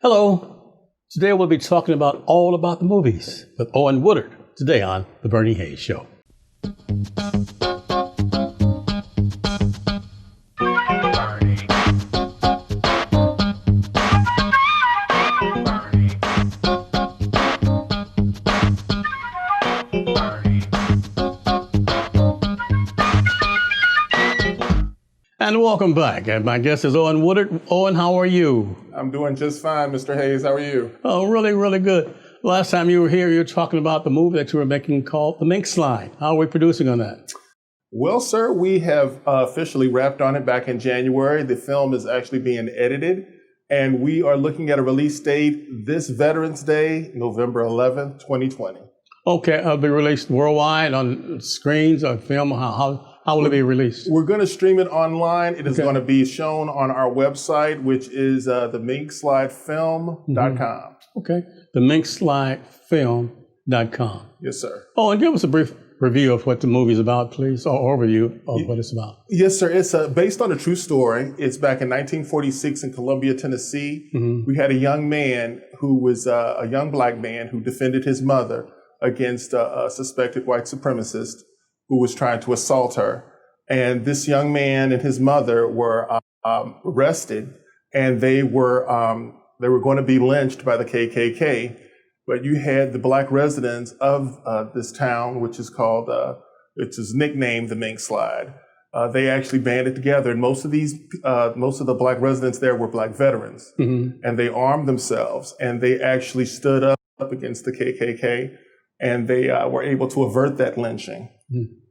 Hello. Today we'll be talking about all about the movies with Owen Woodward today on The Bernie Hayes Show. And welcome back. And my guest is Owen Woodward. Owen, how are you? I'm doing just fine, Mr. Hayes. How are you? Oh, really, really good. Last time you were here, you were talking about the movie that you were making called The Mink Slide. How are we producing on that? Well, sir, we have officially wrapped on it back in January. The film is actually being edited, and we are looking at a release date this Veterans Day, November 11th, 2020. Okay, it'll be released worldwide on screens or film. How will it be released? We're going to stream it online. It is going to be shown on our website, which is the MinkSlideFilm.com. Okay, the MinkSlideFilm.com. Yes, sir. Oh, and give us a brief review of what the movie is about, please, or overview of what it's about. Yes, sir. It's based on a true story. It's back in 1946 in Columbia, Tennessee. We had a young man who was a young black man who defended his mother against a suspected white supremacist who was trying to assault her. And this young man and his mother were arrested, and they were going to be lynched by the KKK. But you had the black residents of this town, which is called, which is nicknamed the Mink Slide. They actually banded together, and most of the black residents there were black veterans, and they armed themselves, and they actually stood up against the KKK, and they were able to avert that lynching.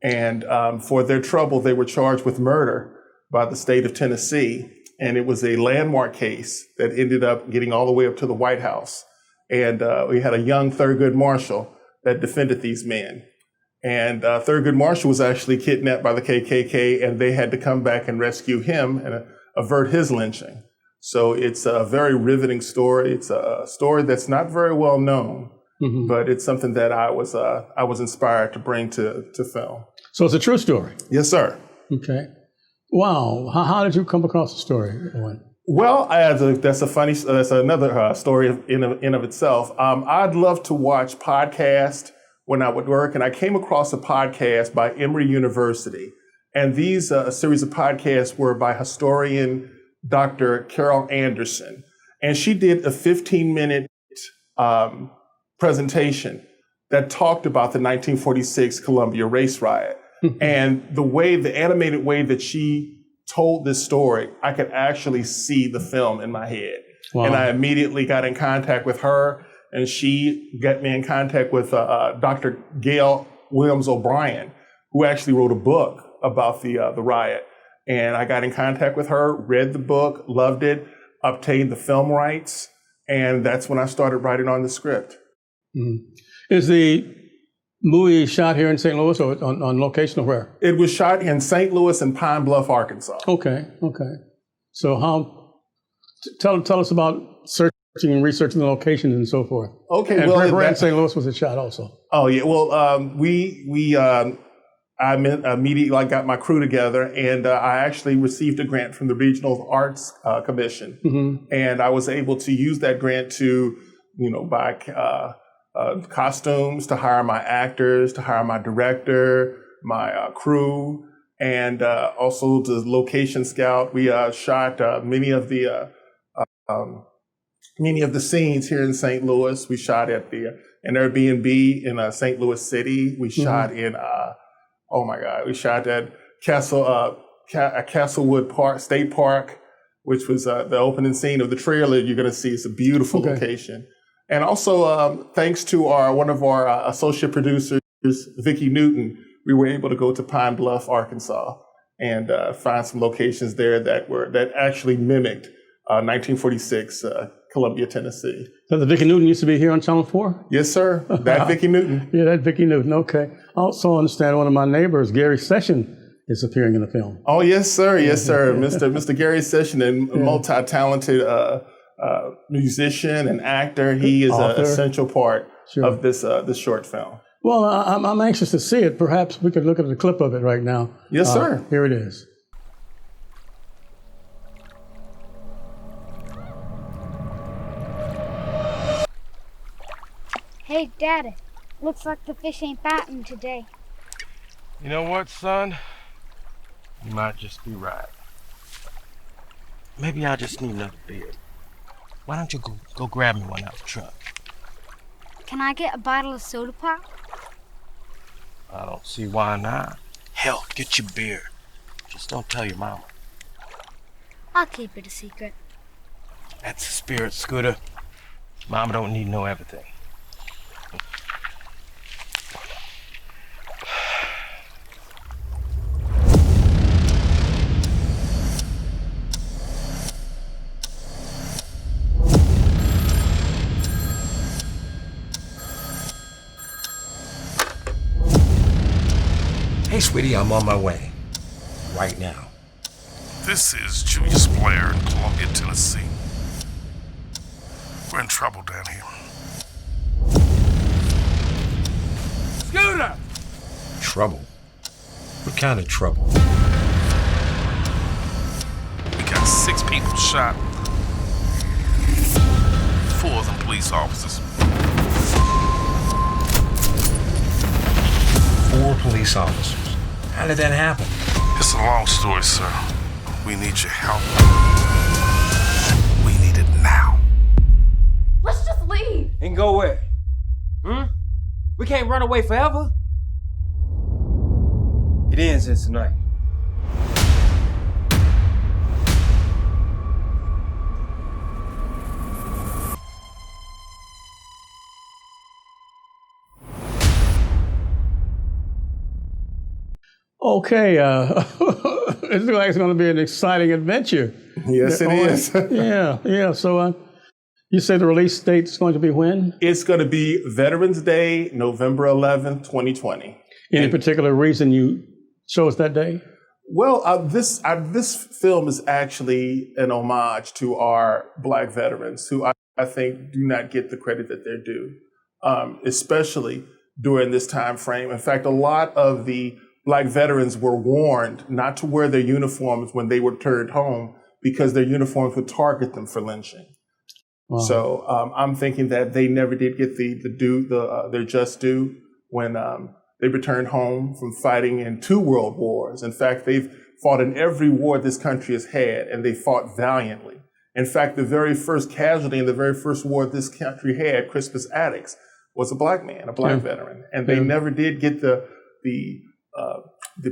And for their trouble, they were charged with murder by the state of Tennessee. And it was a landmark case that ended up getting all the way up to the White House. And we had a young Thurgood Marshall that defended these men. And Thurgood Marshall was actually kidnapped by the KKK, and they had to come back and rescue him and avert his lynching. So it's a very riveting story. It's a story that's not very well known. But it's something that I was inspired to bring to film. So it's a true story? Yes, sir. Okay. Wow. How did you come across the story, Owen? Well, that's another story in of itself. I'd love to watch podcasts when I would work, and I came across a podcast by Emory University. And these series of podcasts were by historian Dr. Carol Anderson. And she did a 15-minute presentation that talked about the 1946 Columbia race riot. And the animated way that she told this story, I could actually see the film in my head. Wow. And I immediately got in contact with her, and she got me in contact with Dr. Gail Williams O'Brien, who actually wrote a book about the riot. And I got in contact with her, read the book, loved it, obtained the film rights, and that's when I started writing on the script. Is the movie shot here in St. Louis or on location or where? It was shot in St. Louis and Pine Bluff, Arkansas. Okay. So tell us about searching and researching the locations and so forth. Okay. And where in St. Louis was it shot also? Oh yeah. Well, I immediately got my crew together, and I actually received a grant from the Regional Arts Commission, and I was able to use that grant to, buy costumes, to hire my actors, to hire my director, my crew, and also the location scout. We shot many of the scenes here in St. Louis. We shot at an Airbnb in St. Louis City. We shot in we shot at Castlewood Park State Park, which was the opening scene of the trailer. You're going to see it's a beautiful location. And also, thanks to one of our associate producers, Vicki Newton, we were able to go to Pine Bluff, Arkansas, and find some locations there that actually mimicked 1946 Columbia, Tennessee. So the Vicki Newton used to be here on Channel 4? Yes, sir. That Vicki Newton. Yeah, that Vicki Newton. Okay. I also understand one of my neighbors, Gary Session, is appearing in the film. Oh, yes, sir. Yes, sir. Mr. Gary Session, a multi-talented musician and actor. He is an essential part of this short film. Well, I'm anxious to see it. Perhaps we could look at a clip of it right now. Yes, sir. Here it is. Hey, Daddy. Looks like the fish ain't biting today. You know what, son? You might just be right. Maybe I just need another beer. Why don't you go grab me one out the truck? Can I get a bottle of soda pop? I don't see why not. Hell, get your beer. Just don't tell your mama. I'll keep it a secret. That's the spirit, Scooter. Mama don't need to know everything. Hey, sweetie, I'm on my way. Right now. This is Julius Blair in Columbia, Tennessee. We're in trouble down here. Scooter! Trouble? What kind of trouble? We got 6 people shot. 4 of them police officers. 4 police officers. How did that happen? It's a long story, sir. We need your help. We need it now. Let's just leave. And go where? We can't run away forever. It ends in tonight. Okay, it looks like it's going to be an exciting adventure. Yes, it is. Yeah. So you say the release date is going to be when? It's going to be Veterans Day, November 11th, 2020. Any particular reason you chose that day? Well, this film is actually an homage to our Black veterans who I think do not get the credit that they're due, especially during this time frame. In fact, a lot of the Black veterans were warned not to wear their uniforms when they were returned home because their uniforms would target them for lynching. Wow. So I'm thinking that they never did get their just due when they returned home from fighting in 2 world wars. In fact, they've fought in every war this country has had, and they fought valiantly. In fact, the very first casualty in the very first war this country had, Crispus Attucks, was a Black man, a Black veteran, and they never did get the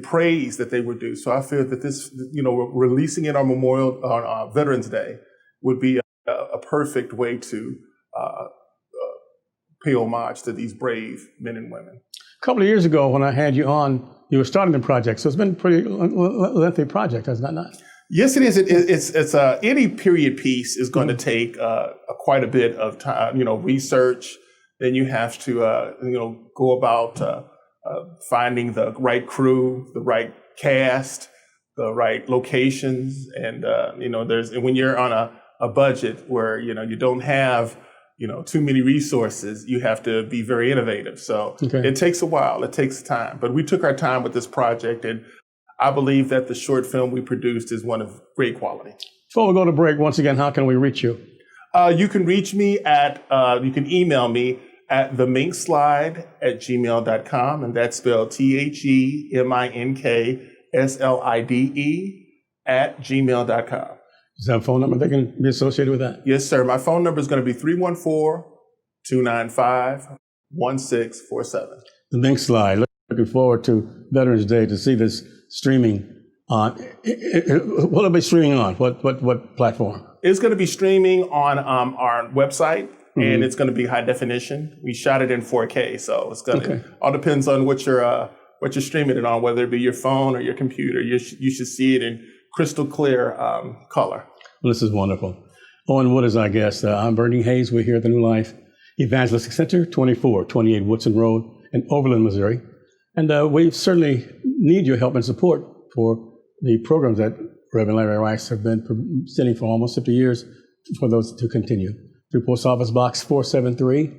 praise that they were due. So I feel that this, releasing it on Veterans Day would be a perfect way to pay homage to these brave men and women. A couple of years ago when I had you on, you were starting the project. So it's been a pretty lengthy project, has it not? Yes, it is. It's any period piece is going to take quite a bit of time, research. Then you have to, go about finding the right crew, the right cast, the right locations. And, when you're on a budget where, you don't have, too many resources, you have to be very innovative. So It takes a while, it takes time, but we took our time with this project, and I believe that the short film we produced is one of great quality. Before we go to break, once again, how can we reach you? You can reach me you can email me at theminksslide@gmail.com, and that's spelled TheMinkSlide@gmail.com. Is that a phone number that can be associated with that? Yes, sir. My phone number is going to be 314-295-1647. The Mink Slide. Looking forward to Veterans Day to see this streaming on. Will it be streaming on? What platform? It's going to be streaming on our website, and it's going to be high definition. We shot it in 4K, so it's going to all depends on what you're streaming it on, whether it be your phone or your computer. You should see it in crystal clear color. Well, this is wonderful. Owen Wood is our guest. I'm Bernie Hayes. We're here at the New Life Evangelistic Center, 2428 Woodson Road in Overland, Missouri. And we certainly need your help and support for the programs that Reverend Larry Rice have been presenting for almost 50 years for those to continue. Through Post Office Box 473,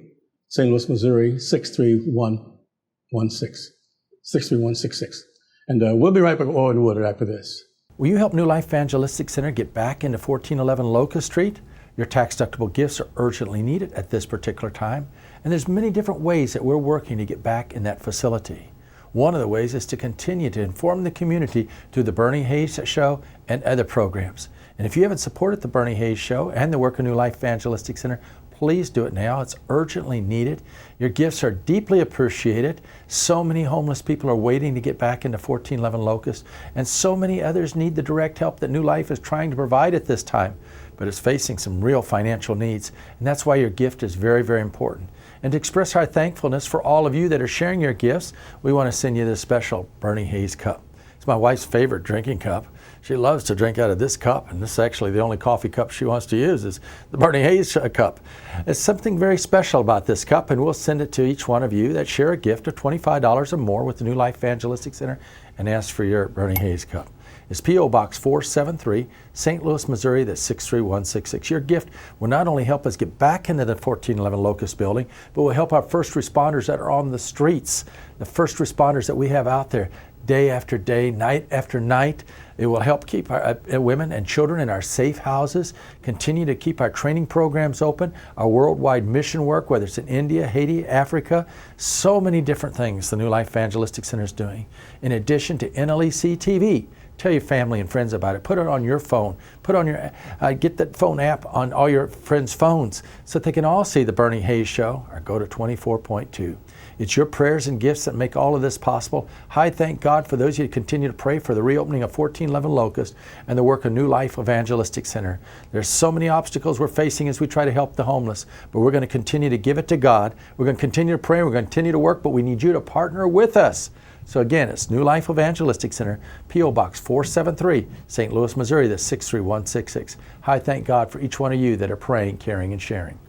St. Louis, Missouri, 63166. And we'll be right back with Owen Woodard after this. Will you help New Life Evangelistic Center get back into 1411 Locust Street? Your tax-deductible gifts are urgently needed at this particular time, and there's many different ways that we're working to get back in that facility. One of the ways is to continue to inform the community through the Bernie Hayes Show and other programs. And if you haven't supported the Bernie Hayes Show and the Work of New Life Evangelistic Center, please do it now. It's urgently needed. Your gifts are deeply appreciated. So many homeless people are waiting to get back into 1411 Locust, and so many others need the direct help that New Life is trying to provide at this time, but it's facing some real financial needs, and that's why your gift is very, very important. And to express our thankfulness for all of you that are sharing your gifts, we want to send you this special Bernie Hayes cup. It's my wife's favorite drinking cup. She loves to drink out of this cup, and this is actually the only coffee cup she wants to use is the Bernie Hayes cup. There's something very special about this cup, and we'll send it to each one of you that share a gift of $25 or more with the New Life Evangelistic Center and ask for your Bernie Hayes cup. It's P.O. Box 473, St. Louis, Missouri, that's 63166. Your gift will not only help us get back into the 1411 Locust building, but will help our first responders that are on the streets, the first responders that we have out there day after day, night after night. It will help keep our women and children in our safe houses, continue to keep our training programs open, our worldwide mission work, whether it's in India, Haiti, Africa, so many different things the New Life Evangelistic Center is doing. In addition to NLEC-TV, tell your family and friends about it. Put it on your phone. Put on your get that phone app on all your friends' phones so that they can all see the Bernie Hayes Show or go to 24.2. It's your prayers and gifts that make all of this possible. I thank God for those of you who continue to pray for the reopening of 1411 Locust and the work of New Life Evangelistic Center. There's so many obstacles we're facing as we try to help the homeless, but we're going to continue to give it to God. We're going to continue to pray. We're going to continue to work, but we need you to partner with us. So again, it's New Life Evangelistic Center, P.O. Box 473, St. Louis, Missouri, that's 63166. I thank God for each one of you that are praying, caring, and sharing.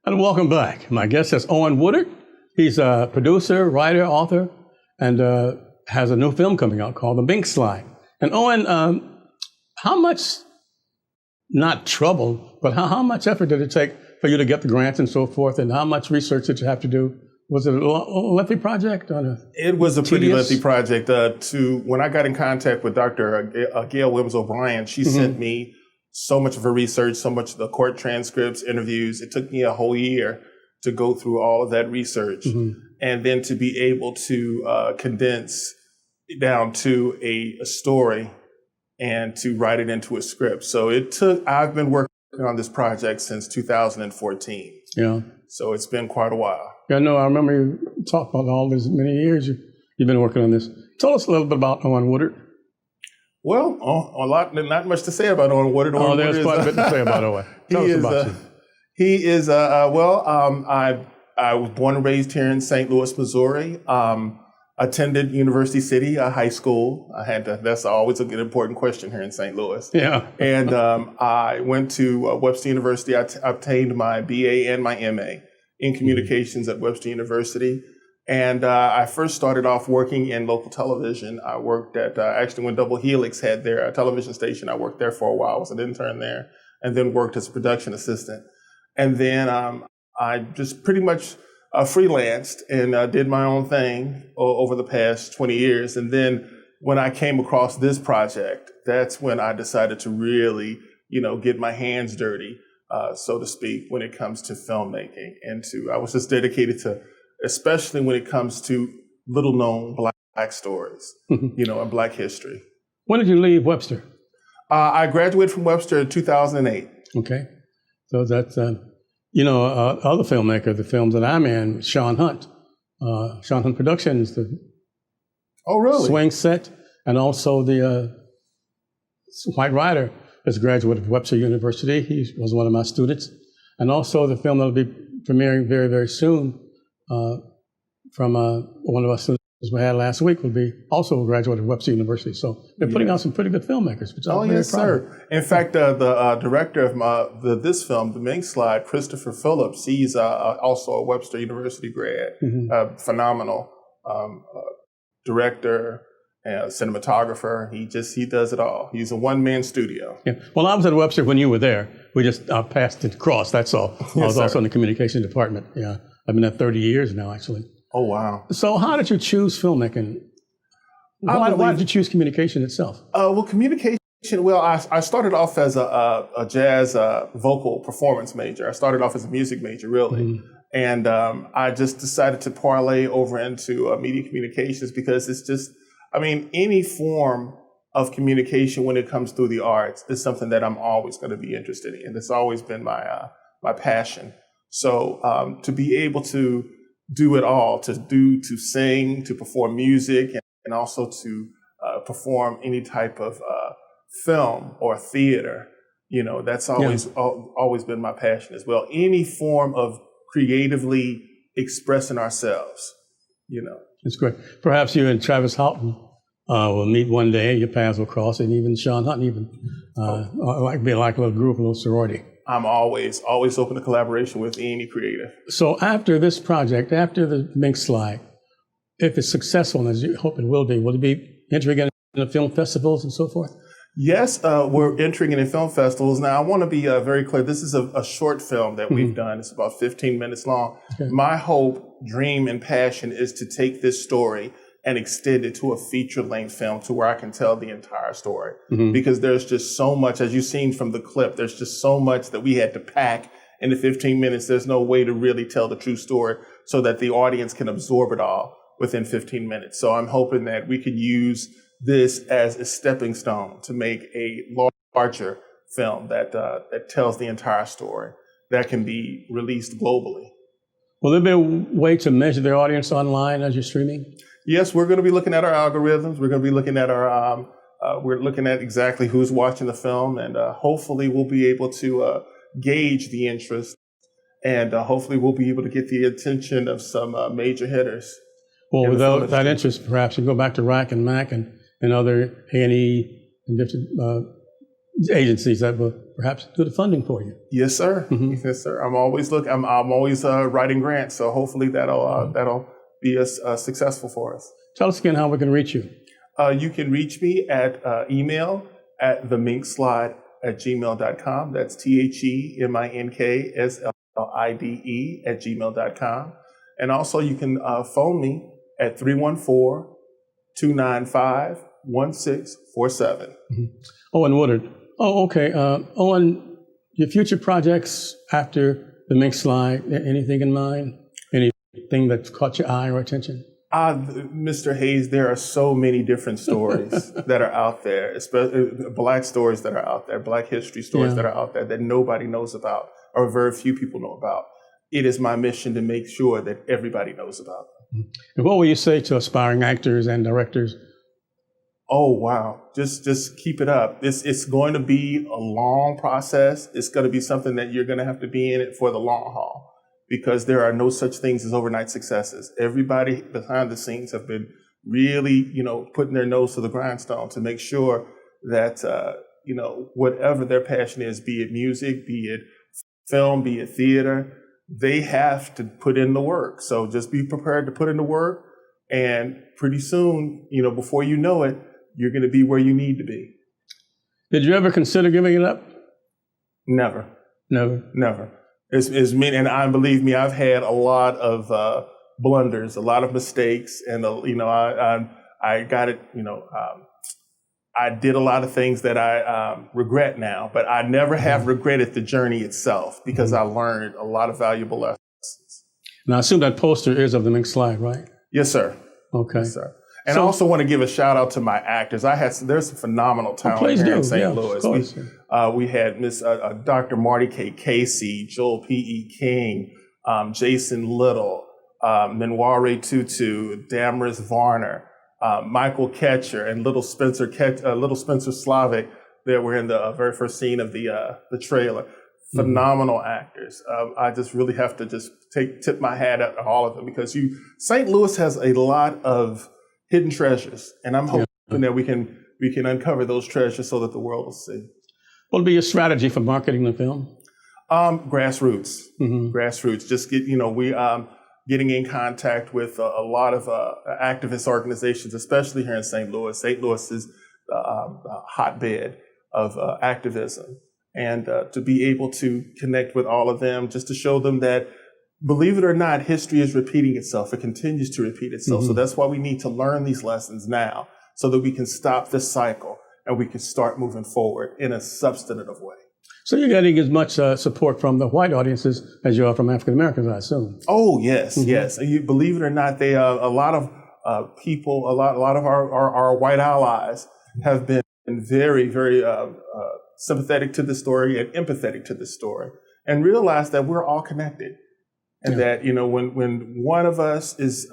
And welcome back. My guest is Owen Woodward. He's a producer, writer, author, and has a new film coming out called The Mink Slide. And Owen, how much, not trouble, but how much effort did it take for you to get the grants and so forth, and how much research did you have to do? Was it a lengthy project? It was a pretty lengthy project. When I got in contact with Dr. Gail Williams-O'Brien, she sent me so much of her research, so much of the court transcripts, interviews. It took me a whole year to go through all of that research and then to be able to condense it down to a story and to write it into a script. So I've been working on this project since 2014. Yeah. So it's been quite a while. Yeah, no, I remember you talked about all these many years you've been working on this. Tell us a little bit about Owen Woodward. Well, not much to say about Owen Woodward. There's quite a bit to say about Owen. Tell us about you. I was born and raised here in St. Louis, Missouri. Attended University City High School. That's always an important question here in St. Louis. Yeah. And I went to Webster University. I obtained my BA and my MA in communications at Webster University. And I first started off working in local television. I worked at, actually when Double Helix had their television station, I worked there for a while. I was an intern there and then worked as a production assistant. And then I just pretty much freelanced and did my own thing over the past 20 years. And then when I came across this project, that's when I decided to really, get my hands dirty, so to speak, when it comes to filmmaking. I was just dedicated to, especially when it comes to little known Black stories, and Black history. When did you leave Webster? I graduated from Webster in 2008. Okay. So that's, other filmmaker, the films that I'm in, Sean Hunt. Sean Hunt Productions, the Swing Set, and also the White Rider is a graduate of Webster University. He was one of my students. And also the film that will be premiering very, very soon from one of our students we had last week will be also a graduate of Webster University. So they're putting out some pretty good filmmakers. Which I'm very proud of. In fact, the director of this film, The Mink Slide, Christopher Phillips, he's also a Webster University grad, phenomenal director, cinematographer. He does it all. He's a one-man studio. Yeah. Well, I was at Webster when you were there. We just passed it across, that's all. I was also in the communication department. Yeah, I've been there 30 years now, actually. Oh, wow. So how did you choose filmmaking? Why did you choose communication itself? Well, communication Well, I started off as a jazz vocal performance major. I started off as a music major, really. And I just decided to parlay over into media communications because it's just, any form of communication when it comes through the arts is something that I'm always going to be interested in. It's always been my passion. So to be able to do it all, to sing, to perform music, and also to perform any type of film or theater, that's always been my passion as well. Any form of creatively expressing ourselves, That's great. Perhaps you and Travis Houghton will meet one day, your paths will cross, and even Sean Hutton, be like a little group, a little sorority. I'm always open to collaboration with any creative. So after this project, after the Mink Slide, if it's successful, as you hope it will it be entering in the film festivals and so forth? Yes, we're entering in film festivals. Now, I want to be very clear. This is a short film that we've done. It's about 15 minutes long. Okay. My hope, dream, and passion is to take this story and extend it to a feature-length film to where I can tell the entire story. Because there's just so much, as you've seen from the clip, there's just so much that we had to pack into 15 minutes. There's no way to really tell the true story so that the audience can absorb it all within 15 minutes. So I'm hoping that we could use this as a stepping stone to make a larger film that tells the entire story that can be released globally. Will there be a way to measure their audience online as you're streaming? Yes, we're going to be looking at our algorithms. We're going to be looking at we're looking at exactly who's watching the film, and hopefully we'll be able to gauge the interest, and hopefully we'll be able to get the attention of some major hitters. Well, without that interest, perhaps you go back to RAC and MAC and other A&E and different agencies that will perhaps do the funding for you. Yes, sir. Yes, sir. I'm always writing grants, so hopefully that'll be successful for us. Tell us again how we can reach you. You can reach me at email at theminksslide@gmail.com. That's TheMinkSlide@gmail.com. And also you can phone me at 314-295-1647. Owen Woodard. Oh, okay. Owen, your future projects after the Mink Slide, anything in mind? Anything that caught your eye or attention? Mr. Hayes, there are so many different stories that are out there, especially Black stories that are out there, Black history stories that are out there that nobody knows about or very few people know about. It is my mission to make sure that everybody knows about them. And what will you say to aspiring actors and directors? Oh, wow. Just keep it up. It's going to be a long process. It's going to be something that you're going to have to be in it for the long haul, because there are no such things as overnight successes. Everybody behind the scenes have been really, putting their nose to the grindstone to make sure that, whatever their passion is, be it music, be it film, be it theater, they have to put in the work. So just be prepared to put in the work. And pretty soon, before you know it, you're going to be where you need to be. Did you ever consider giving it up? Never. Never? It's mean, and believe me, I've had a lot of blunders, a lot of mistakes, and I got it. I did a lot of things that I regret now, but I never have regretted the journey itself because I learned a lot of valuable lessons. Now, I assume that poster is of the Mink Slide, right? Yes, sir. Okay. Yes, sir. And I also want to give a shout out to my actors. There's some phenomenal talent here in St. Louis. We had Miss Dr. Marty K. Casey, Joel P.E. King, Jason Little, Minware Tutu, Damaris Varner, Michael Ketcher, and Little Spencer Slavic that were in the very first scene of the trailer. Phenomenal actors. I just really have to just tip my hat at all of them, because St. Louis has a lot of hidden treasures, and I'm hoping that we can uncover those treasures so that the world will see. What will be your strategy for marketing the film? Grassroots. Grassroots. Just getting in contact with a lot of activist organizations, especially here in St. Louis. St. Louis is a hotbed of activism, and to be able to connect with all of them, just to show them that, believe it or not, history is repeating itself. It continues to repeat itself. So that's why we need to learn these lessons now, so that we can stop this cycle. and we can start moving forward in a substantive way. So you're getting as much support from the white audiences as you are from African Americans, I assume. Oh, yes, yes. And you believe it or not, they a lot of people, a lot of our white allies have been very, very sympathetic to the story and empathetic to the story, and realize that we're all connected, and that when one of us is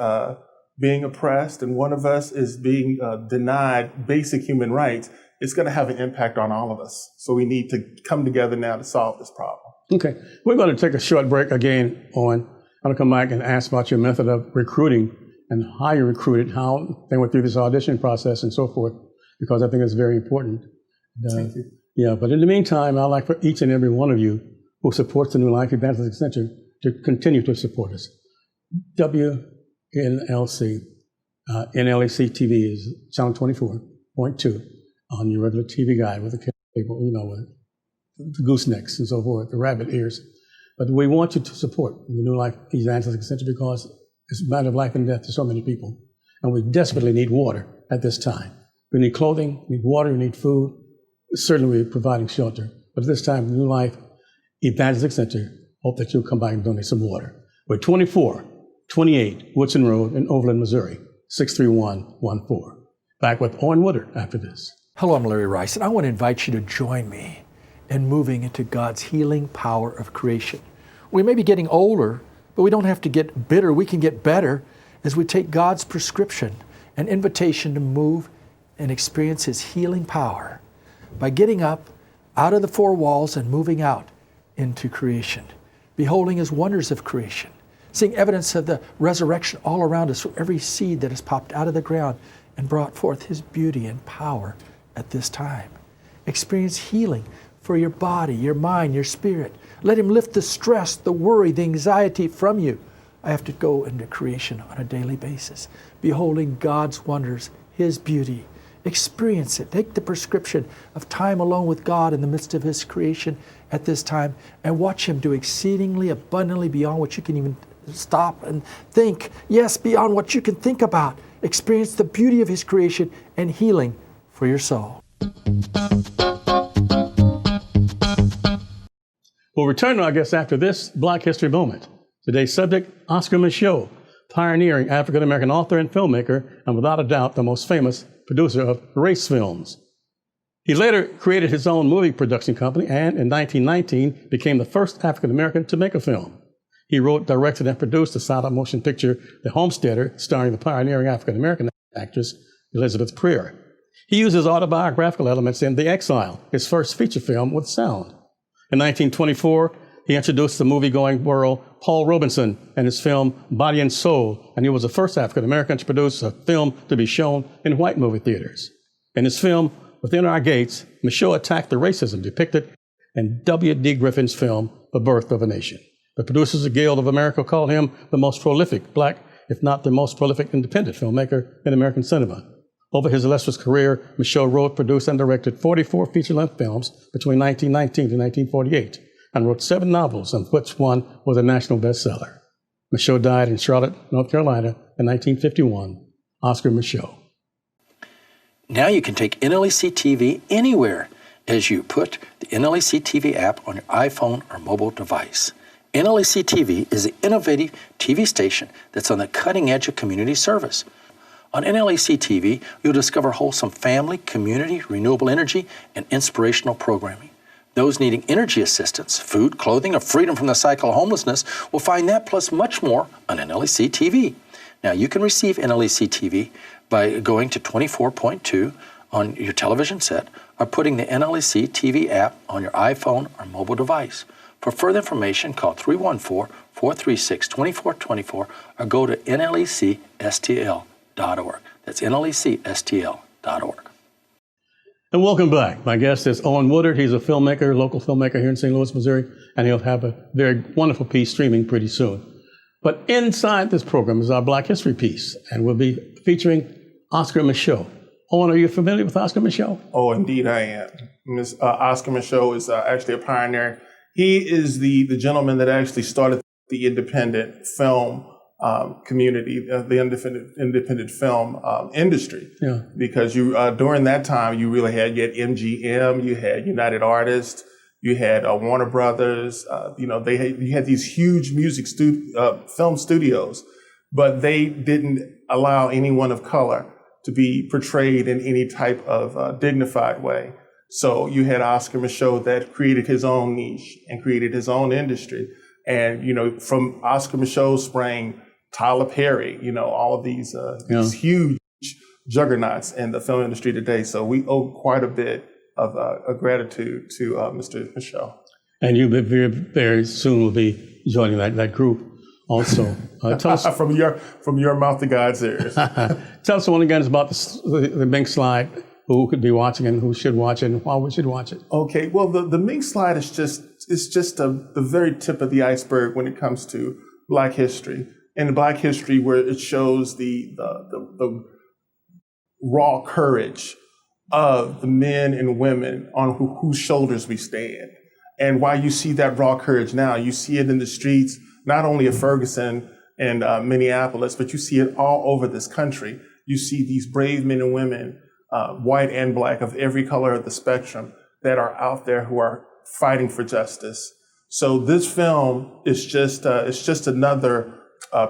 being oppressed and one of us is being denied basic human rights, it's going to have an impact on all of us. So we need to come together now to solve this problem. Okay, we're going to take a short break again, Owen. I'm going to come back and ask about your method of recruiting and how you recruited, how they went through this audition process and so forth, because I think it's very important. Thank you. Yeah, but in the meantime, I'd like for each and every one of you who supports the New Life Evangelistic Center to continue to support us. WNLC, NLEC-TV is channel 24.2 on your regular TV guide with the cable, with the goosenecks and so forth, the rabbit ears. But we want you to support the New Life Evangelistic Center because it's a matter of life and death to so many people. And we desperately need water at this time. We need clothing, we need water, we need food. Certainly we're providing shelter. But at this time, the New Life Evangelistic Center hope that you'll come by and donate some water. We're 2428 Woodson Road in Overland, Missouri, 63114. Back with Owen Woodward after this. Hello, I'm Larry Rice, and I want to invite you to join me in moving into God's healing power of creation. We may be getting older, but we don't have to get bitter. We can get better as we take God's prescription, an invitation to move and experience His healing power by getting up out of the four walls and moving out into creation, beholding His wonders of creation, seeing evidence of the resurrection all around us from every seed that has popped out of the ground and brought forth His beauty and power at this time. Experience healing for your body, your mind, your spirit. Let Him lift the stress, the worry, the anxiety from you. I have to go into creation on a daily basis, beholding God's wonders, His beauty. Experience it. Take the prescription of time alone with God in the midst of His creation at this time and watch Him do exceedingly abundantly beyond what you can even stop and think. Yes, beyond what you can think about. Experience the beauty of His creation and healing for your soul. We'll return to our guests after this Black History Moment. Today's subject, Oscar Micheaux, pioneering African-American author and filmmaker, and without a doubt, the most famous producer of race films. He later created his own movie production company and in 1919 became the first African-American to make a film. He wrote, directed, and produced the silent motion picture, The Homesteader, starring the pioneering African-American actress, Elizabeth Preer. He uses autobiographical elements in The Exile, his first feature film with sound. In 1924, he introduced the movie-going world Paul Robeson and his film Body and Soul, and he was the first African-American to produce a film to be shown in white movie theaters. In his film, Within Our Gates, Micheaux attacked the racism depicted in W.D. Griffin's film, The Birth of a Nation. The Producers Guild of America called him the most prolific Black, if not the most prolific independent filmmaker in American cinema. Over his illustrious career, Micheaux wrote, produced, and directed 44 feature-length films between 1919 and 1948, and wrote 7 novels, of which one was a national bestseller. Micheaux died in Charlotte, North Carolina in 1951. Oscar Micheaux. Now you can take NLEC TV anywhere as you put the NLEC TV app on your iPhone or mobile device. NLEC TV is an innovative TV station that's on the cutting edge of community service. On NLEC TV, you'll discover wholesome family, community, renewable energy, and inspirational programming. Those needing energy assistance, food, clothing, or freedom from the cycle of homelessness will find that plus much more on NLEC TV. Now, you can receive NLEC TV by going to 24.2 on your television set or putting the NLEC TV app on your iPhone or mobile device. For further information, call 314-436-2424 or go to NLECSTL.org. That's NLECSTL.org. And welcome back. My guest is Owen Woodward. He's a filmmaker, local filmmaker here in St. Louis, Missouri, and he'll have a very wonderful piece streaming pretty soon. But inside this program is our Black History piece, and we'll be featuring Oscar Micheaux. Owen, are you familiar with Oscar Micheaux? Oh, indeed I am. Oscar Micheaux is actually a pioneer. He is the gentleman that actually started the independent film community, the independent film industry. Yeah. Because during that time, you really had MGM, you had United Artists, you had Warner Brothers. You had these huge film studios, but they didn't allow anyone of color to be portrayed in any type of dignified way. So you had Oscar Micheaux that created his own niche and created his own industry. And, from Oscar Micheaux sprang Tyler Perry, all of these huge juggernauts in the film industry today. So we owe quite a bit of gratitude to Mr. Micheaux. And you very, very soon will be joining that group also. Tell us from your mouth to God's ears. Tell us once again about the Mink Slide, who could be watching and who should watch it and why we should watch it. Okay, well, the Mink Slide is just the very tip of the iceberg when it comes to Black history. And Black history, where it shows the raw courage of the men and women on whose shoulders we stand. And why you see that raw courage now, you see it in the streets, not only of Ferguson and Minneapolis, but you see it all over this country. You see these brave men and women, white and Black, of every color of the spectrum, that are out there who are fighting for justice. So this film is just another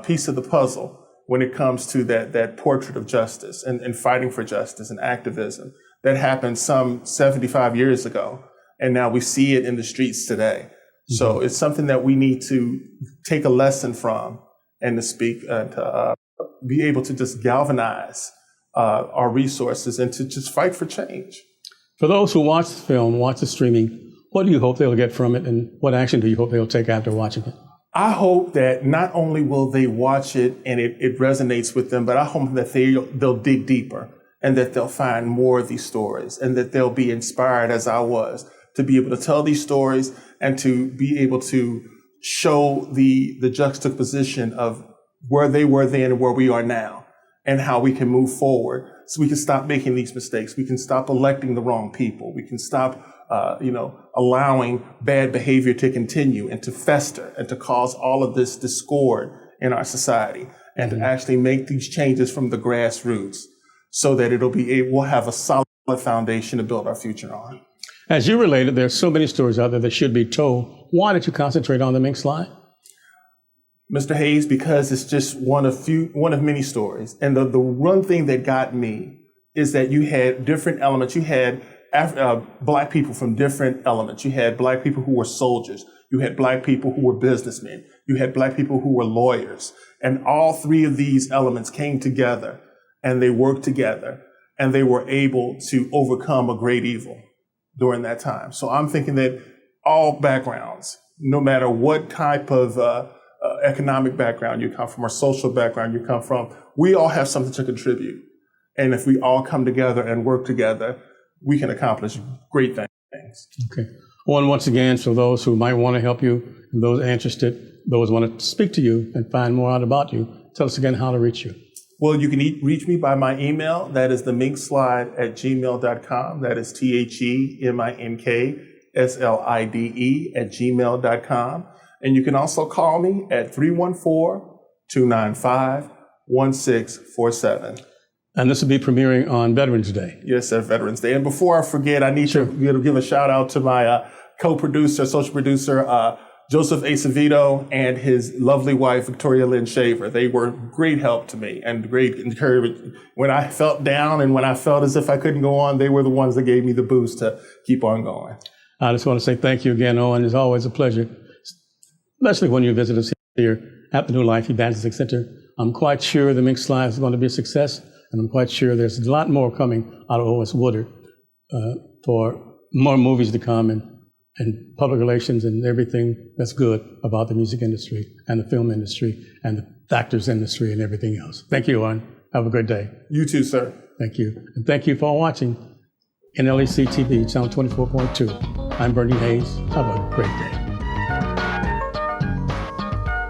piece of the puzzle when it comes to that portrait of justice and fighting for justice and activism that happened some 75 years ago. And now we see it in the streets today. Mm-hmm. So it's something that we need to take a lesson from and to speak, to be able to just galvanize our resources and to just fight for change. For those who watch the film, watch the streaming, what do you hope they'll get from it, and what action do you hope they'll take after watching it? I hope that not only will they watch it and it resonates with them, but I hope that they'll dig deeper and that they'll find more of these stories and that they'll be inspired, as I was, to be able to tell these stories and to be able to show the juxtaposition of where they were then and where we are now and how we can move forward so we can stop making these mistakes. We can stop electing the wrong people. We can stop allowing bad behavior to continue and to fester and to cause all of this discord in our society, and to actually make these changes from the grassroots so that we'll have a solid foundation to build our future on. As you related, there's so many stories out there that should be told. Why did you concentrate on the Mink Slide? Mr. Hayes, because it's just one of many stories. And the one thing that got me is that you had different elements. You had Black people from different elements. You had Black people who were soldiers. You had Black people who were businessmen. You had Black people who were lawyers. And all three of these elements came together and they worked together and they were able to overcome a great evil during that time. So I'm thinking that all backgrounds, no matter what type of economic background you come from or social background you come from, we all have something to contribute. And if we all come together and work together, we can accomplish great things. Okay. Owen, once again, for those who might want to help you, and those interested, those who want to speak to you and find more out about you, tell us again how to reach you. Well, you can reach me by my email. That is theminkslide@gmail.com. That is TheMinkSlide@gmail.com. And you can also call me at 314-295-1647. And this will be premiering on Veterans Day. Yes, sir, Veterans Day. And before I forget, I need to give a shout out to my co-producer, social producer, Joseph Acevedo, and his lovely wife, Victoria Lynn Shaver. They were great help to me and great encouragement. When I felt down and when I felt as if I couldn't go on, they were the ones that gave me the boost to keep on going. I just want to say thank you again, Owen. It's always a pleasure, especially when you visit us here at the New Life Evangelistic Center. I'm quite sure the Mink Slide is going to be a success, and I'm quite sure there's a lot more coming out of Owen Woodward for more movies to come and public relations and everything that's good about the music industry and the film industry and the actors industry and everything else. Thank you, Owen. Have a good day. You too, sir. Thank you. And thank you for watching NLEC-TV, channel 24.2. I'm Bernie Hayes. Have a great day.